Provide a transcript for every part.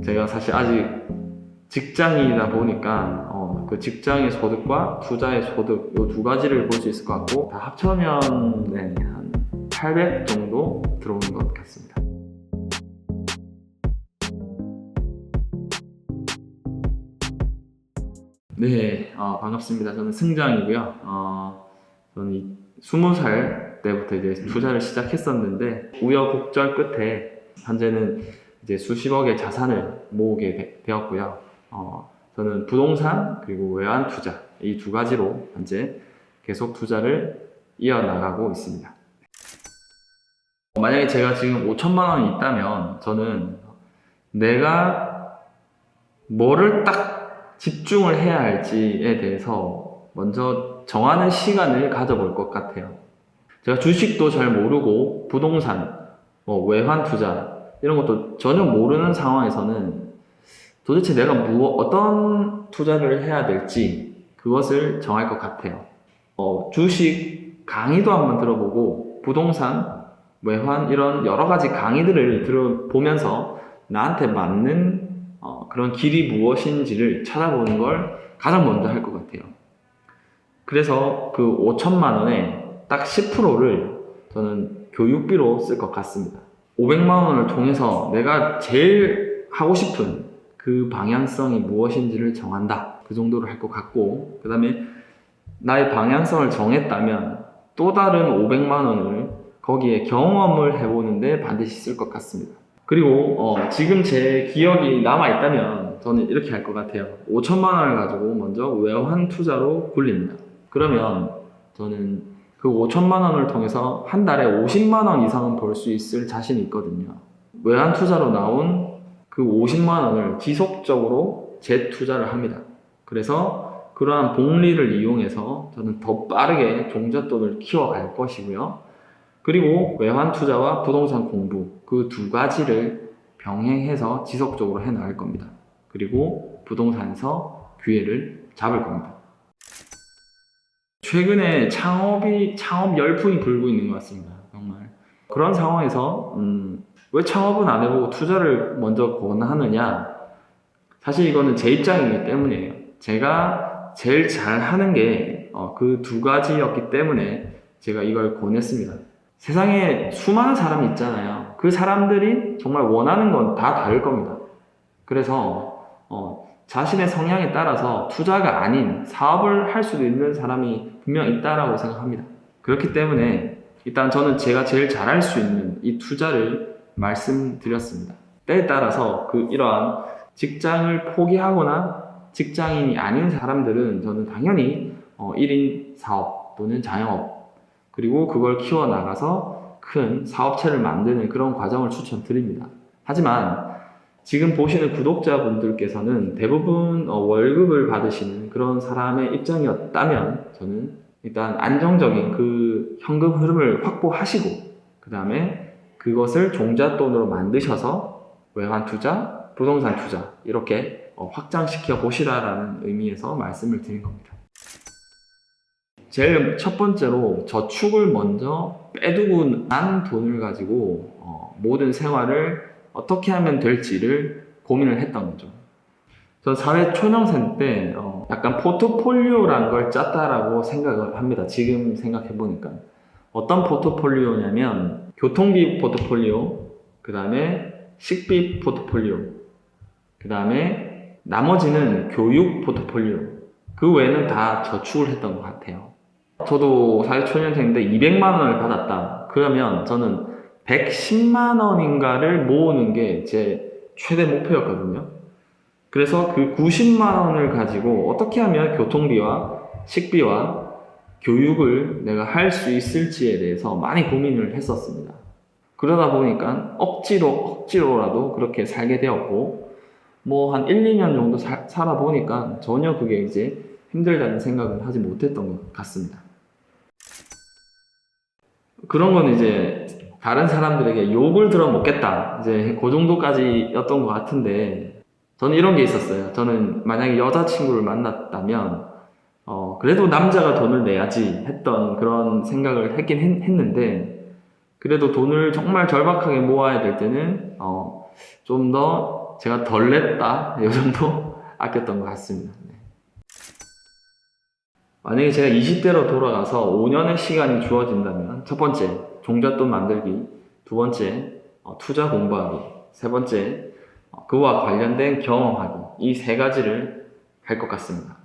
제가 사실 아직 직장인이다 보니까 그 직장의 소득과 투자의 소득 이 두 가지를 볼 수 있을 것 같고 다 합쳐면 네, 한 800 정도 들어오는 것 같습니다. 네, 반갑습니다. 저는 승장이고요. 저는 20살 때부터 이제 투자를 시작했었는데 우여곡절 끝에 현재는 이제 수십억의 자산을 모으게 되었고요. 저는 부동산 그리고 외환 투자 이 두 가지로 현재 계속 투자를 이어나가고 있습니다. 만약에 제가 지금 5천만 원이 있다면 저는 내가 뭐를 딱 집중을 해야 할지에 대해서 먼저 정하는 시간을 가져볼 것 같아요. 제가 주식도 잘 모르고 부동산, 외환 투자 이런 것도 전혀 모르는 상황에서는 도대체 내가 어떤 투자를 해야 될지 그것을 정할 것 같아요. 주식 강의도 한번 들어보고 부동산, 외환 이런 여러 가지 강의들을 들어보면서 나한테 맞는 그런 길이 무엇인지를 찾아보는 걸 가장 먼저 할 것 같아요. 그래서 그 5천만 원에 딱 10%를 저는 교육비로 쓸 것 같습니다. 500만 원을 통해서 내가 제일 하고 싶은 그 방향성이 무엇인지를 정한다. 그 정도로 할 것 같고, 그 다음에 나의 방향성을 정했다면 또 다른 500만 원을 거기에 경험을 해보는데 반드시 쓸 것 같습니다. 그리고 지금 제 기억이 남아있다면 저는 이렇게 할 것 같아요. 5천만 원을 가지고 먼저 외환 투자로 굴립니다. 그러면 저는 그 5천만 원을 통해서 한 달에 50만 원 이상은 벌 수 있을 자신이 있거든요. 외환 투자로 나온 그 50만 원을 지속적으로 재투자를 합니다. 그래서 그러한 복리를 이용해서 저는 더 빠르게 종잣돈을 키워갈 것이고요. 그리고 외환 투자와 부동산 공부 그 두 가지를 병행해서 지속적으로 해나갈 겁니다. 그리고 부동산에서 기회를 잡을 겁니다. 최근에 창업 열풍이 불고 있는 것 같습니다. 정말 그런 상황에서 왜 창업은 안 해보고 투자를 먼저 권하느냐? 사실 이거는 제 입장이기 때문이에요. 제가 제일 잘하는 게 그 두 가지였기 때문에 제가 이걸 권했습니다. 세상에 수많은 사람이 있잖아요. 그 사람들이 정말 원하는 건 다 다를 겁니다. 그래서 자신의 성향에 따라서 투자가 아닌 사업을 할 수도 있는 사람이 분명 있다라고 생각합니다. 그렇기 때문에 일단 저는 제가 제일 잘할 수 있는 이 투자를 말씀드렸습니다. 때에 따라서 이러한 직장을 포기하거나 직장인이 아닌 사람들은 저는 당연히 1인 사업 또는 자영업 그리고 그걸 키워나가서 큰 사업체를 만드는 그런 과정을 추천드립니다. 하지만 지금 보시는 구독자분들께서는 대부분 월급을 받으시는 그런 사람의 입장이었다면 저는 일단 안정적인 그 현금 흐름을 확보하시고 그 다음에 그것을 종잣돈으로 만드셔서 외환 투자, 부동산 투자 이렇게 확장시켜 보시라라는 의미에서 말씀을 드린 겁니다. 제일 첫 번째로 저축을 먼저 빼두고 난 돈을 가지고 모든 생활을 어떻게 하면 될지를 고민을 했던 거죠. 전 사회 초년생 때 약간 포트폴리오라는 걸 짰다라고 생각을 합니다. 지금 생각해 보니까 어떤 포트폴리오냐면 교통비 포트폴리오, 그 다음에 식비 포트폴리오, 그 다음에 나머지는 교육 포트폴리오, 그 외에는 다 저축을 했던 것 같아요. 저도 사회초년생인데 200만 원을 받았다. 그러면 저는 110만 원인가를 모으는 게 제 최대 목표였거든요. 그래서 그 90만 원을 가지고 어떻게 하면 교통비와 식비와 교육을 내가 할 수 있을지에 대해서 많이 고민을 했었습니다. 그러다 보니까 억지로라도 그렇게 살게 되었고, 뭐 한 1, 2년 정도 살아보니까 전혀 그게 이제 힘들다는 생각은 하지 못했던 것 같습니다. 그런 건 이제 다른 사람들에게 욕을 들어먹겠다. 이제 그 정도까지였던 것 같은데, 저는 이런 게 있었어요. 저는 만약에 여자친구를 만났다면, 그래도 남자가 돈을 내야지 했던 그런 생각을 했긴 했는데, 그래도 돈을 정말 절박하게 모아야 될 때는, 좀 더 제가 덜 냈다 이 정도 아꼈던 것 같습니다. 네. 만약에 제가 20대로 돌아가서 5년의 시간이 주어진다면 첫 번째, 종잣돈 만들기, 두 번째, 투자 공부하기, 세 번째, 그와 관련된 경험하기, 이 세 가지를 할 것 같습니다.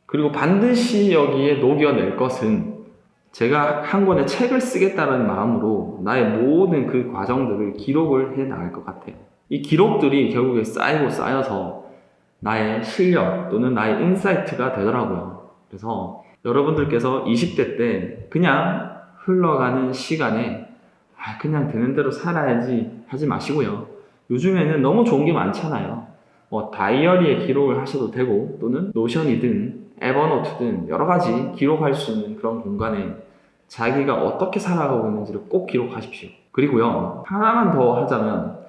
그리고 반드시 여기에 녹여낼 것은 제가 한 권의 책을 쓰겠다는 마음으로 나의 모든 그 과정들을 기록을 해 나갈 것 같아요. 이 기록들이 결국에 쌓이고 쌓여서 나의 실력 또는 나의 인사이트가 되더라고요. 그래서 여러분들께서 20대 때 그냥 흘러가는 시간에 그냥 되는 대로 살아야지 하지 마시고요. 요즘에는 너무 좋은 게 많잖아요. 다이어리에 기록을 하셔도 되고 또는 노션이든 에버노트든 여러 가지 기록할 수 있는 그런 공간에 자기가 어떻게 살아가고 있는지를 꼭 기록하십시오. 그리고요, 하나만 더 하자면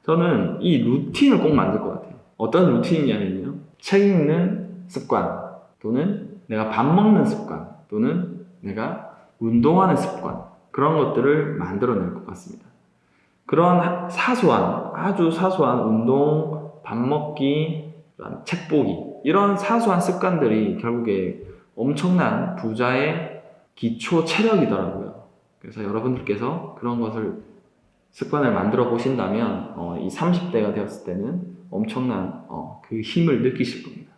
저는 이 루틴을 꼭 만들 것 같아요. 어떤 루틴이냐면요, 책 읽는 습관 또는 내가 밥 먹는 습관 또는 내가 운동하는 습관, 그런 것들을 만들어낼 것 같습니다. 그런 사소한, 아주 사소한 운동, 밥 먹기, 책 보기, 이런 사소한 습관들이 결국에 엄청난 부자의 기초 체력이더라고요. 그래서 여러분들께서 그런 것을 습관을 만들어 보신다면 이 30대가 되었을 때는 엄청난 그 힘을 느끼실 겁니다.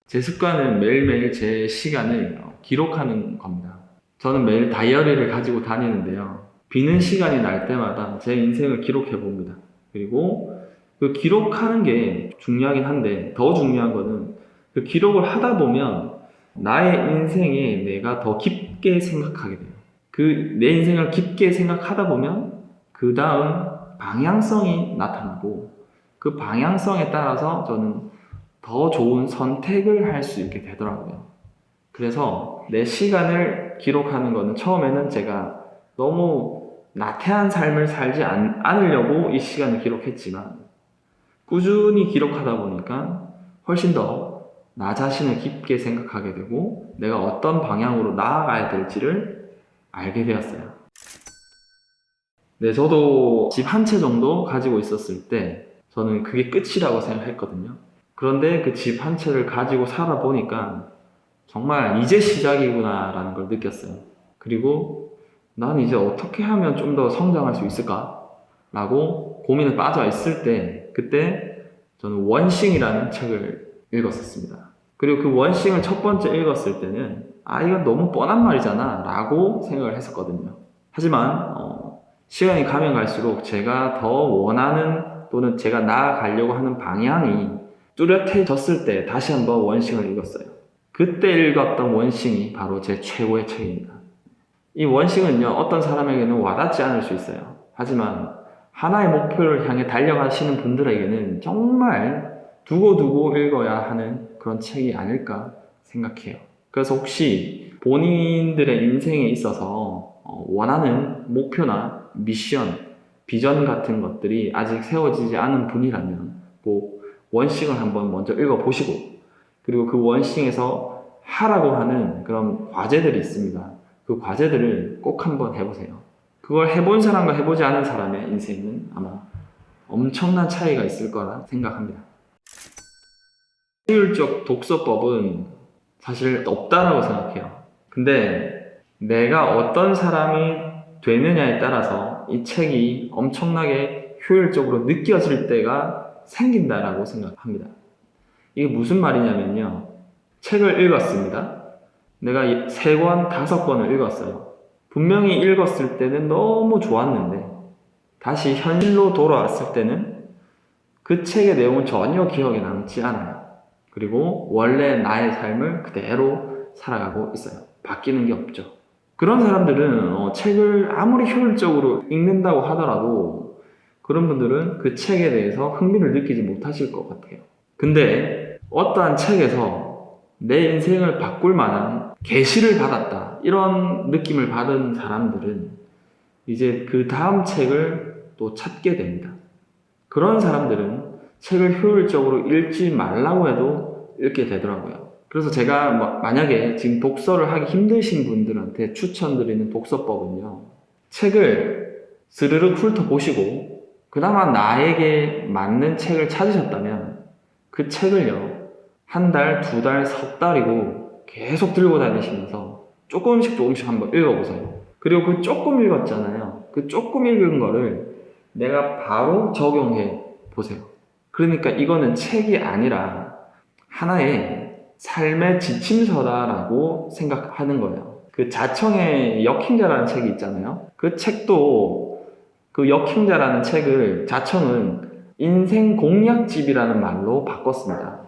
제 습관은 매일매일 제 시간을 기록하는 겁니다. 저는 매일 다이어리를 가지고 다니는데요. 비는 시간이 날 때마다 제 인생을 기록해 봅니다. 그리고 그 기록하는 게 중요하긴 한데 더 중요한 거는 그 기록을 하다 보면 나의 인생에 내가 더 깊게 생각하게 돼요. 그 내 인생을 깊게 생각하다 보면 그 다음 방향성이 나타나고 그 방향성에 따라서 저는 더 좋은 선택을 할 수 있게 되더라고요. 그래서 내 시간을 기록하는 거는 처음에는 제가 너무 나태한 삶을 살지 않으려고 이 시간을 기록했지만 꾸준히 기록하다 보니까 훨씬 더 나 자신을 깊게 생각하게 되고 내가 어떤 방향으로 나아가야 될지를 알게 되었어요. 네, 저도 집 한 채 정도 가지고 있었을 때 저는 그게 끝이라고 생각했거든요. 그런데 그 집 한 채를 가지고 살아보니까 정말 이제 시작이구나 라는 걸 느꼈어요. 그리고 난 이제 어떻게 하면 좀 더 성장할 수 있을까? 라고 고민에 빠져 있을 때 그때 저는 원싱이라는 책을 읽었었습니다. 그리고 그 원싱을 첫 번째 읽었을 때는 이건 너무 뻔한 말이잖아 라고 생각을 했었거든요. 하지만 시간이 가면 갈수록 제가 더 원하는 또는 제가 나아가려고 하는 방향이 뚜렷해졌을 때 다시 한번 원싱을 읽었어요. 그때 읽었던 원싱이 바로 제 최고의 책입니다. 이 원싱은요, 어떤 사람에게는 와닿지 않을 수 있어요. 하지만 하나의 목표를 향해 달려가시는 분들에게는 정말 두고두고 읽어야 하는 그런 책이 아닐까 생각해요. 그래서 혹시 본인들의 인생에 있어서 원하는 목표나 미션, 비전 같은 것들이 아직 세워지지 않은 분이라면 꼭 원싱을 한번 먼저 읽어보시고 그리고 그 원싱에서 하라고 하는 그런 과제들이 있습니다. 그 과제들을 꼭 한번 해보세요. 그걸 해본 사람과 해보지 않은 사람의 인생은 아마 엄청난 차이가 있을 거라 생각합니다. 효율적 독서법은 사실 없다라고 생각해요. 근데 내가 어떤 사람이 되느냐에 따라서 이 책이 엄청나게 효율적으로 느껴질 때가 생긴다라고 생각합니다. 이게 무슨 말이냐면요. 책을 읽었습니다. 내가 3권, 5권을 읽었어요. 분명히 읽었을 때는 너무 좋았는데 다시 현실로 돌아왔을 때는 그 책의 내용은 전혀 기억에 남지 않아요. 그리고 원래 나의 삶을 그대로 살아가고 있어요. 바뀌는 게 없죠. 그런 사람들은 책을 아무리 효율적으로 읽는다고 하더라도 그런 분들은 그 책에 대해서 흥미를 느끼지 못하실 것 같아요. 근데 어떠한 책에서 내 인생을 바꿀 만한 계시를 받았다, 이런 느낌을 받은 사람들은 이제 그 다음 책을 또 찾게 됩니다. 그런 사람들은 책을 효율적으로 읽지 말라고 해도 읽게 되더라고요. 그래서 제가 만약에 지금 독서를 하기 힘드신 분들한테 추천드리는 독서법은요, 책을 스르륵 훑어보시고 그나마 나에게 맞는 책을 찾으셨다면 그 책을요, 한 달, 두 달, 석 달이고 계속 들고 다니시면서 조금씩 한번 읽어보세요. 그리고 그 조금 읽었잖아요. 그 조금 읽은 거를 내가 바로 적용해 보세요. 그러니까 이거는 책이 아니라 하나의 삶의 지침서다라고 생각하는 거예요. 그 자청의 역행자라는 책이 있잖아요. 그 책도 그 역행자라는 책을 자청은 인생 공략집이라는 말로 바꿨습니다.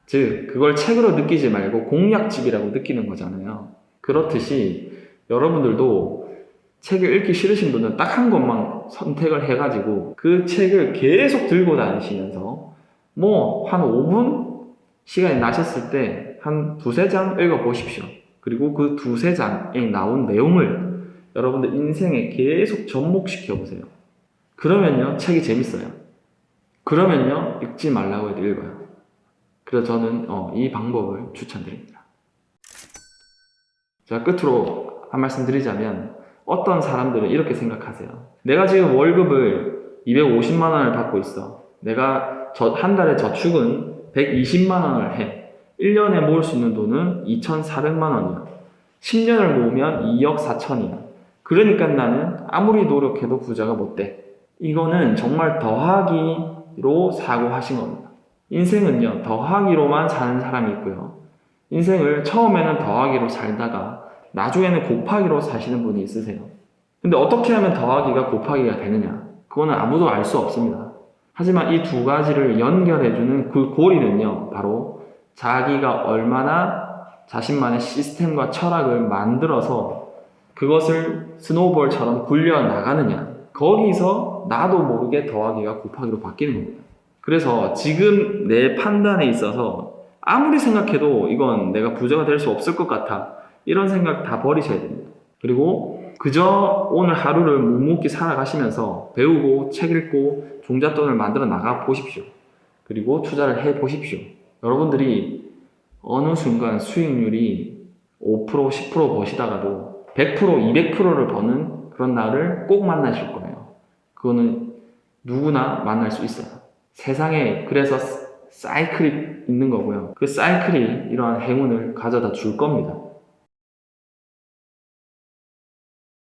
즉, 그걸 책으로 느끼지 말고 공략집이라고 느끼는 거잖아요. 그렇듯이 여러분들도 책을 읽기 싫으신 분은 딱 한 권만 선택을 해가지고 그 책을 계속 들고 다니시면서 뭐 한 5분 시간이 나셨을 때 한 두세 장 읽어보십시오. 그리고 그 두세 장에 나온 내용을 여러분들 인생에 계속 접목시켜 보세요. 그러면요, 책이 재밌어요. 그러면요, 읽지 말라고 해도 읽어요. 그래서 저는 이 방법을 추천드립니다. 자, 끝으로 한 말씀 드리자면 어떤 사람들은 이렇게 생각하세요. 내가 지금 월급을 250만 원을 받고 있어. 내가 한 달에 저축은 120만 원을 해. 1년에 모을 수 있는 돈은 2,400만 원이야. 10년을 모으면 2억 4천이야. 그러니까 나는 아무리 노력해도 부자가 못 돼. 이거는 정말 더하기로 사고하신 겁니다. 인생은요, 더하기로만 사는 사람이 있고요. 인생을 처음에는 더하기로 살다가 나중에는 곱하기로 사시는 분이 있으세요. 근데 어떻게 하면 더하기가 곱하기가 되느냐? 그거는 아무도 알 수 없습니다. 하지만 이 두 가지를 연결해주는 그 고리는요, 바로 자기가 얼마나 자신만의 시스템과 철학을 만들어서 그것을 스노우볼처럼 굴려 나가느냐. 거기서 나도 모르게 더하기가 곱하기로 바뀌는 겁니다. 그래서 지금 내 판단에 있어서 아무리 생각해도 이건 내가 부자가 될 수 없을 것 같아. 이런 생각 다 버리셔야 됩니다. 그리고 그저 오늘 하루를 묵묵히 살아가시면서 배우고 책 읽고 종잣돈을 만들어 나가 보십시오. 그리고 투자를 해 보십시오. 여러분들이 어느 순간 수익률이 5%, 10% 버시다가도 100%, 200%를 버는 그런 날을 꼭 만나실 거예요. 그거는 누구나 만날 수 있어요. 세상에 그래서 사이클이 있는 거고요. 그 사이클이 이러한 행운을 가져다 줄 겁니다.